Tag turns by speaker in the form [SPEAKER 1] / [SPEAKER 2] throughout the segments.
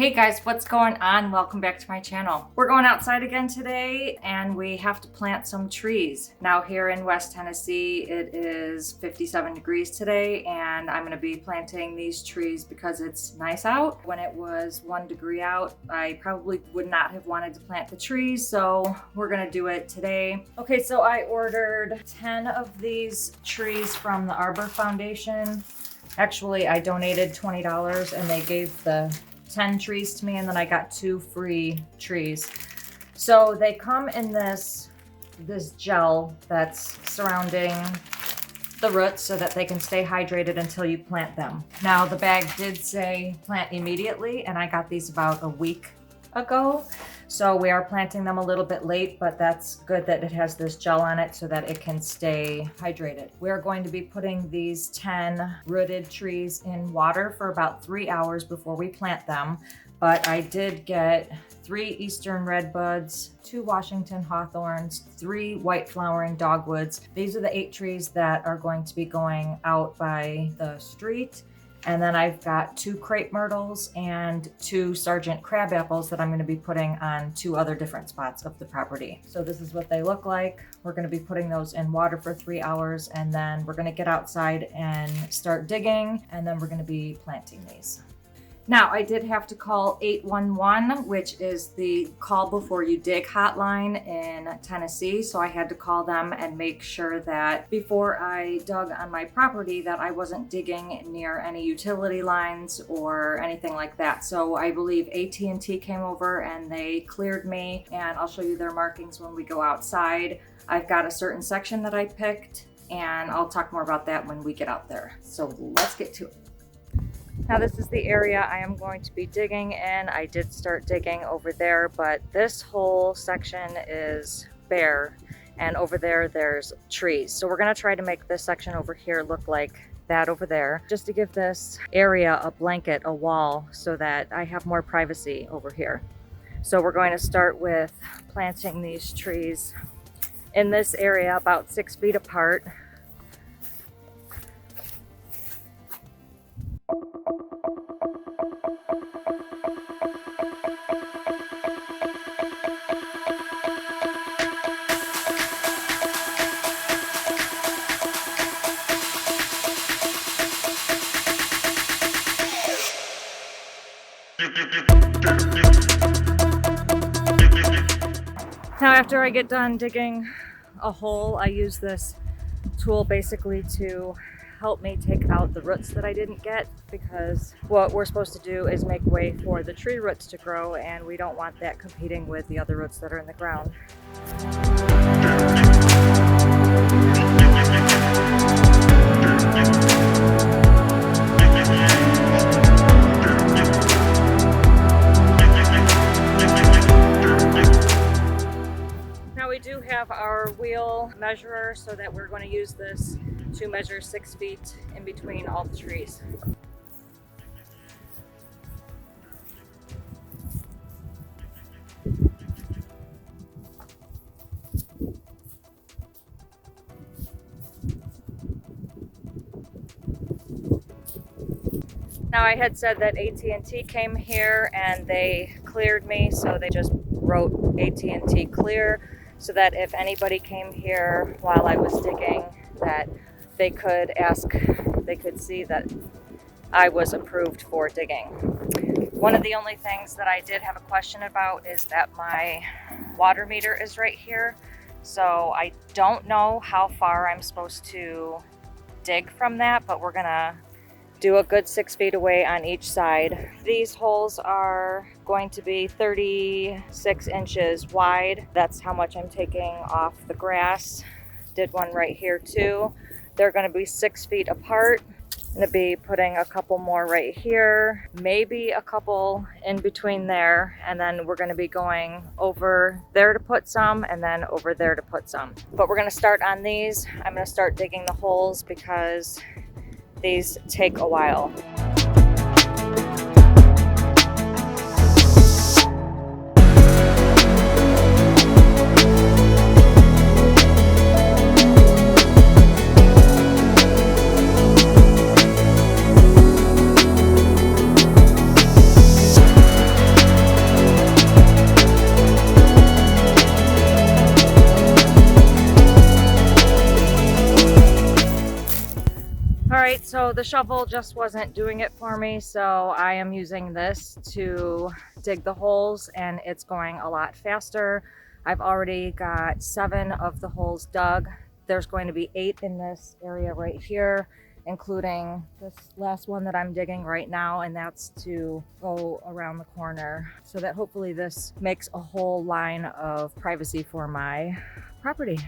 [SPEAKER 1] Hey guys, what's going on? Welcome back to my channel. We're going outside again today and we have to plant some trees. Now here in West Tennessee, it is 57 degrees today and I'm gonna be planting these trees because it's nice out. When it was 1 degree out, I probably would not have wanted to plant the trees, so we're gonna do it today. Okay, so I ordered 10 of these trees from the Arbor Foundation. Actually, I donated $20 and they gave the 10 trees to me, and then I got 2 free trees. So they come in this gel that's surrounding the roots so that they can stay hydrated until you plant them. Now the bag did say plant immediately, and I got these about a week ago. So we are planting them a little bit late, but that's good that it has this gel on it so that it can stay hydrated. We're going to be putting these 10 rooted trees in water for about 3 hours before we plant them. But I did get 3 Eastern Redbuds, 2 Washington Hawthorns, 3 white flowering dogwoods. These are the 8 trees that are going to be going out by the street. And then I've got 2 crepe myrtles and 2 Sargent crab apples that I'm going to be putting on 2 other different spots of the property. So this is what they look like. We're going to be putting those in water for 3 hours, and then we're going to get outside and start digging, and then we're going to be planting these. Now, I did have to call 811, which is the call before you dig hotline in Tennessee. So I had to call them and make sure that before I dug on my property that I wasn't digging near any utility lines or anything like that. So I believe AT&T came over and they cleared me, and I'll show you their markings when we go outside. I've got a certain section that I picked, and I'll talk more about that when we get out there. So let's get to it. Now this is the area I am going to be digging in. I did start digging over there, but this whole section is bare, and over there there's trees. So we're gonna try to make this section over here look like that over there, just to give this area a blanket, a wall, so that I have more privacy over here. So we're going to start with planting these trees in this area about 6 feet apart. Now after I get done digging a hole, I use this tool basically to help me take out the roots that I didn't get, because what we're supposed to do is make way for the tree roots to grow, and we don't want that competing with the other roots that are in the ground. We do have our wheel measurer, so that we're going to use this to measure 6 feet in between all the trees. Now I had said that AT&T came here and they cleared me, so they just wrote AT&T clear, so that if anybody came here while I was digging, that they could see that I was approved for digging. One of the only things that I did have a question about is that my water meter is right here. So I don't know how far I'm supposed to dig from that, but we're gonna do a good 6 feet away on each side. These holes are going to be 36 inches wide. That's how much I'm taking off the grass. Did one right here too. They're gonna be 6 feet apart. I'm gonna be putting a couple more right here, maybe a couple in between there, and then we're gonna be going over there to put some, and then over there to put some. But we're gonna start on these. I'm gonna start digging the holes because these take a while. right, so the shovel just wasn't doing it for me, so I am using this to dig the holes, and it's going a lot faster. I've already got 7 of the holes dug. There's going to be 8 in this area right here, including this last one that I'm digging right now, and that's to go around the corner, so that hopefully this makes a whole line of privacy for my property.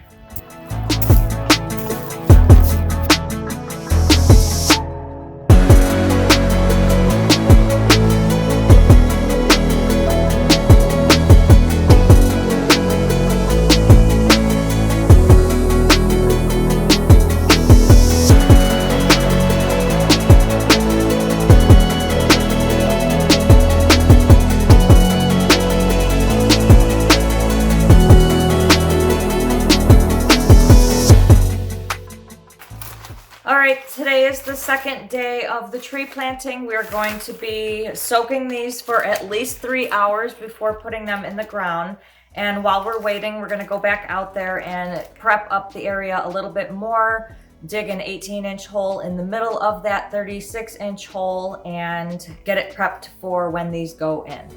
[SPEAKER 1] All right, today is the second day of the tree planting. We're going to be soaking these for at least 3 hours before putting them in the ground. And while we're waiting, we're gonna go back out there and prep up the area a little bit more, dig an 18-inch hole in the middle of that 36-inch hole, and get it prepped for when these go in.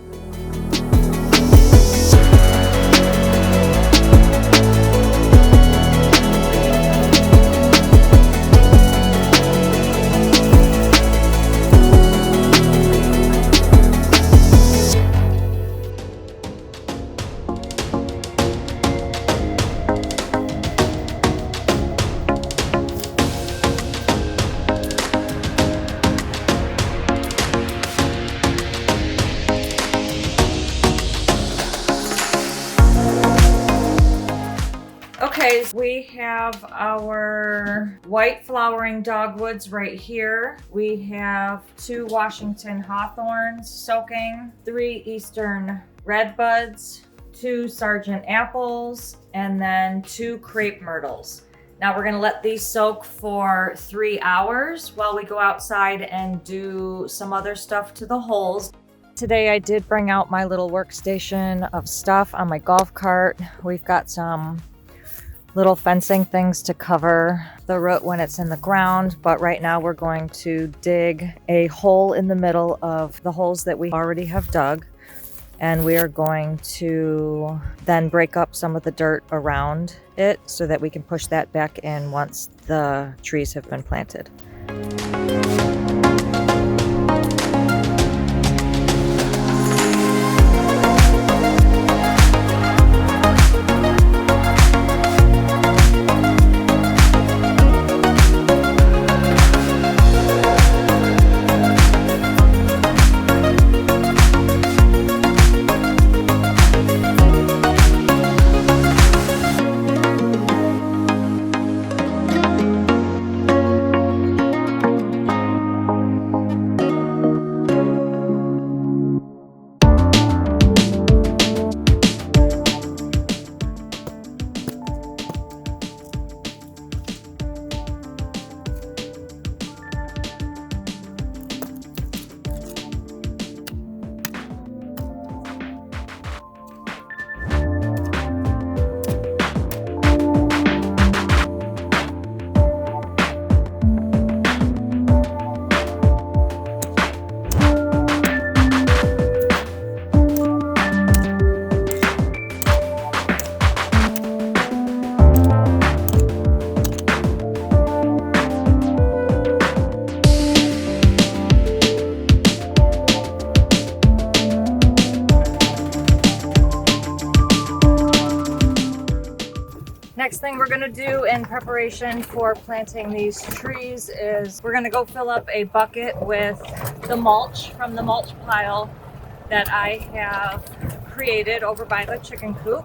[SPEAKER 1] Okay, we have our white flowering dogwoods right here. We have 2 Washington hawthorns soaking, 3 eastern redbuds, 2 sergeant apples, and then 2 crepe myrtles. Now we're gonna let these soak for 3 hours while we go outside and do some other stuff to the holes. Today I did bring out my little workstation of stuff on my golf cart. We've got some little fencing things to cover the root when it's in the ground, but right now we're going to dig a hole in the middle of the holes that we already have dug, and we are going to then break up some of the dirt around it so that we can push that back in once the trees have been planted. Next thing we're gonna do in preparation for planting these trees is we're gonna go fill up a bucket with the mulch from the mulch pile that I have created over by the chicken coop.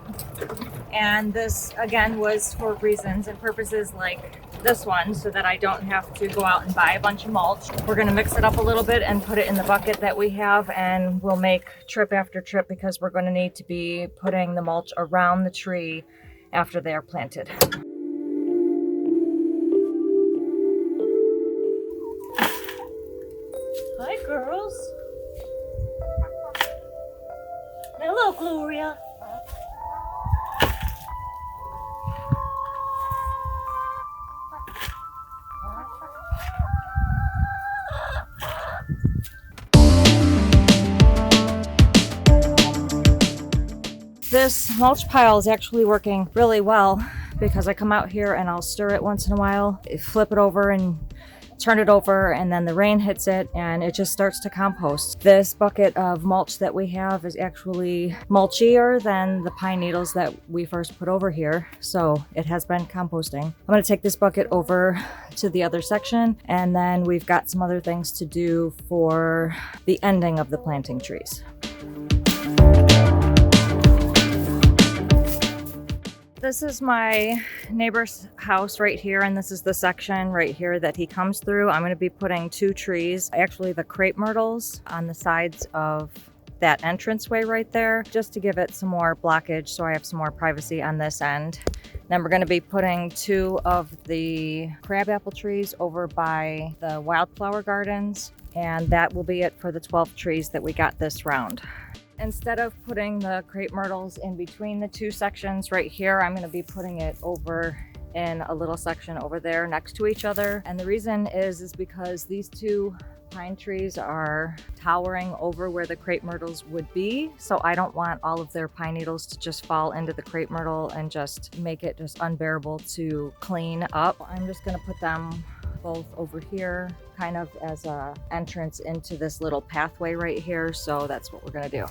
[SPEAKER 1] And this again was for reasons and purposes like this one, so that I don't have to go out and buy a bunch of mulch. We're gonna mix it up a little bit and put it in the bucket that we have, and we'll make trip after trip because we're gonna need to be putting the mulch around the tree after they are planted. Hi, girls. Hello, Gloria. This mulch pile is actually working really well because I come out here and I'll stir it once in a while, flip it over and turn it over, and then the rain hits it and it just starts to compost. This bucket of mulch that we have is actually mulchier than the pine needles that we first put over here, so it has been composting. I'm going to take this bucket over to the other section, and then we've got some other things to do for the ending of the planting trees. This is my neighbor's house right here, and this is the section right here that he comes through. I'm going to be putting 2 trees, actually the crepe myrtles, on the sides of that entranceway right there, just to give it some more blockage so I have some more privacy on this end. Then we're going to be putting 2 of the crabapple trees over by the wildflower gardens, and that will be it for the 12 trees that we got this round. Instead of putting the crepe myrtles in between the 2 sections right here, I'm going to be putting it over in a little section over there next to each other. And the reason is because these 2 pine trees are towering over where the crepe myrtles would be. So I don't want all of their pine needles to just fall into the crepe myrtle and just make it just unbearable to clean up. I'm just going to put them both over here, kind of as a entrance into this little pathway right here. So that's what we're going to do.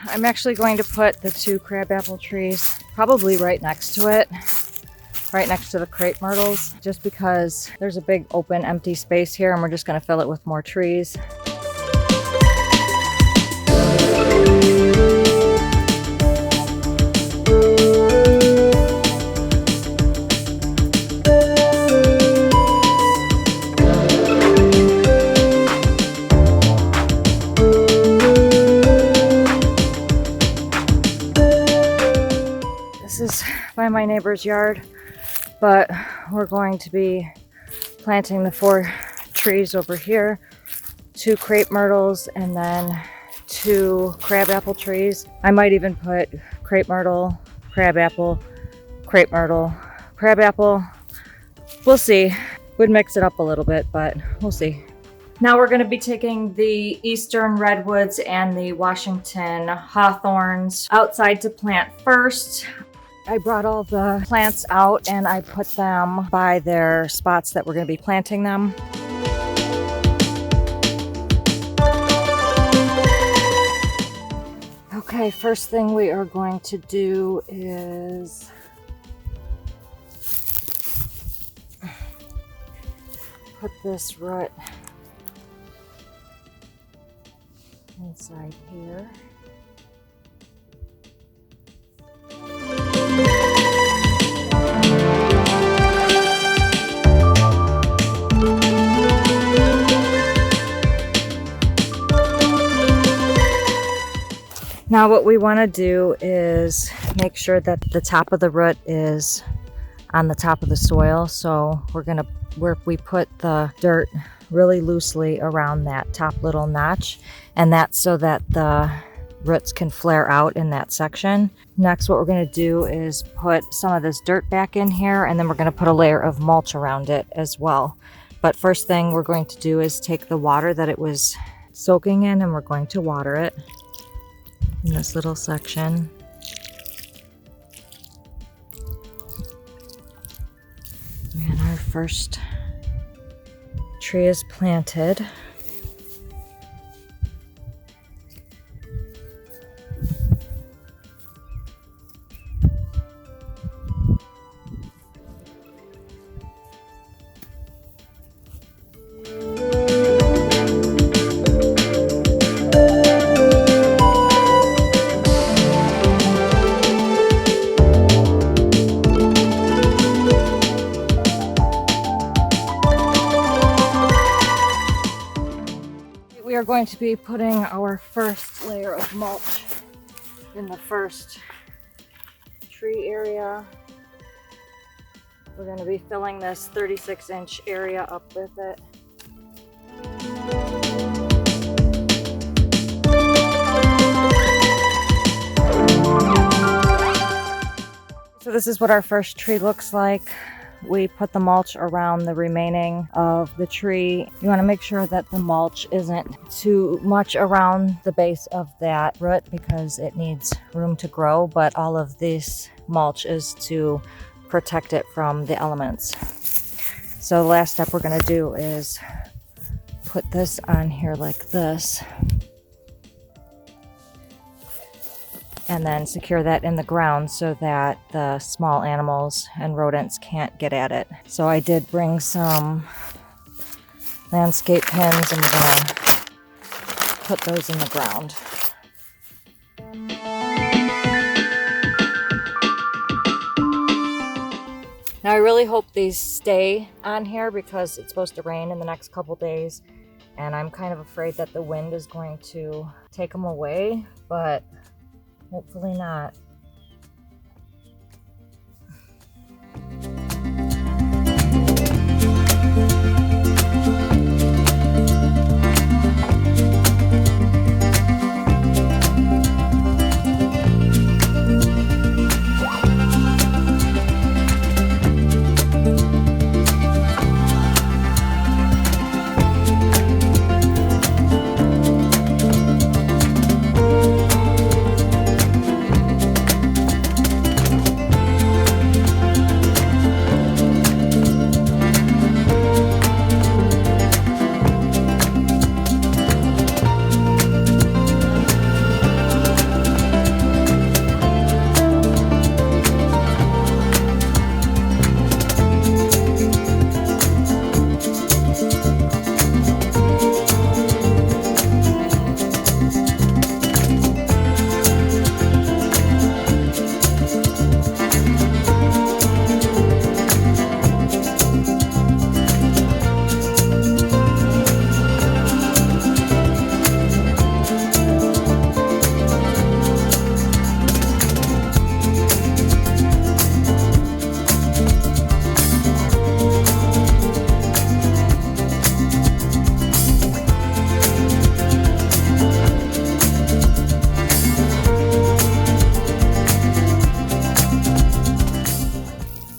[SPEAKER 1] I'm actually going to put the 2 crabapple trees probably right next to it, right next to the crepe myrtles, just because there's a big open empty space here and we're just going to fill it with more trees. This is by my neighbor's yard, but we're going to be planting the 4 trees over here, 2 crepe myrtles, and then 2 crabapple trees. I might even put crepe myrtle, crabapple, crepe myrtle, crabapple. We'll see. Would mix it up a little bit, but we'll see. Now we're going to be taking the eastern redwoods and the Washington hawthorns outside to plant first. I brought all the plants out and I put them by their spots that we're going to be planting them. Okay, first thing we are going to do is put this root inside here. Now what we want to do is make sure that the top of the root is on the top of the soil. So we put the dirt really loosely around that top little notch, and that's so that the roots can flare out in that section. Next, what we're going to do is put some of this dirt back in here, and then we're going to put a layer of mulch around it as well. But first thing we're going to do is take the water that it was soaking in, and we're going to water it in this little section. And our first tree is planted. We are going to be putting our first layer of mulch in the first tree area. We're going to be filling this 36-inch area up with it. this is what our first tree looks like. We put the mulch around the remaining of the tree. You want to make sure that the mulch isn't too much around the base of that root because it needs room to grow, but all of this mulch is to protect it from the elements. So the last step we're going to do is put this on here like this, and then secure that in the ground so that the small animals and rodents can't get at it. So I did bring some landscape pins and we're gonna put those in the ground. Now I really hope these stay on here because it's supposed to rain in the next couple days, and I'm kind of afraid that the wind is going to take them away, but hopefully not.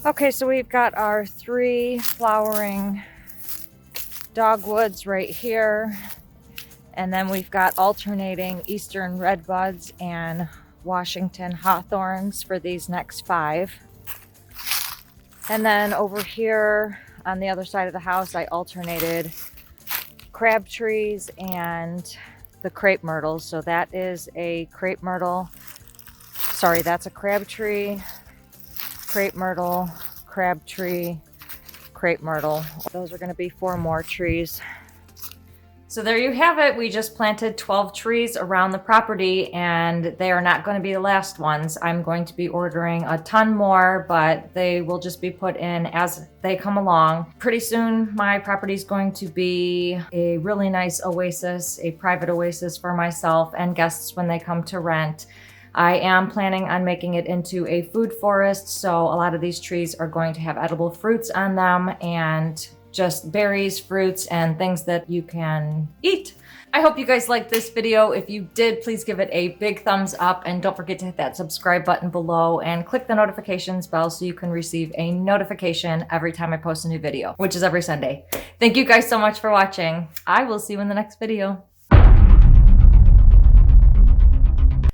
[SPEAKER 1] Okay, so we've got our 3 flowering dogwoods right here, and then we've got alternating eastern redbuds and Washington hawthorns for these next 5. And then over here on the other side of the house, I alternated crab trees and the crepe myrtles. So that is a crepe myrtle. Sorry, that's a crab tree, crepe myrtle, crab tree, crepe myrtle. Those are going to be 4 more trees. So there you have it. We just planted 12 trees around the property, and they are not going to be the last ones. I'm going to be ordering a ton more, but they will just be put in as they come along. Pretty soon, my property is going to be a really nice oasis, a private oasis for myself and guests when they come to rent. I am planning on making it into a food forest, so a lot of these trees are going to have edible fruits on them and just berries, fruits, and things that you can eat. I hope you guys liked this video. If you did, please give it a big thumbs up, and don't forget to hit that subscribe button below and click the notifications bell so you can receive a notification every time I post a new video, which is every Sunday. Thank you guys so much for watching. I will see you in the next video.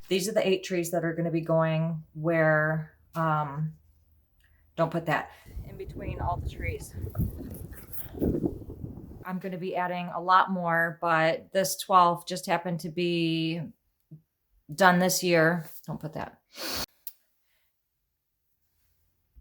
[SPEAKER 1] These are the 8 trees that are going to be going where, don't put that in between all the trees. I'm going to be adding a lot more, but this 12 just happened to be done this year. Don't put that.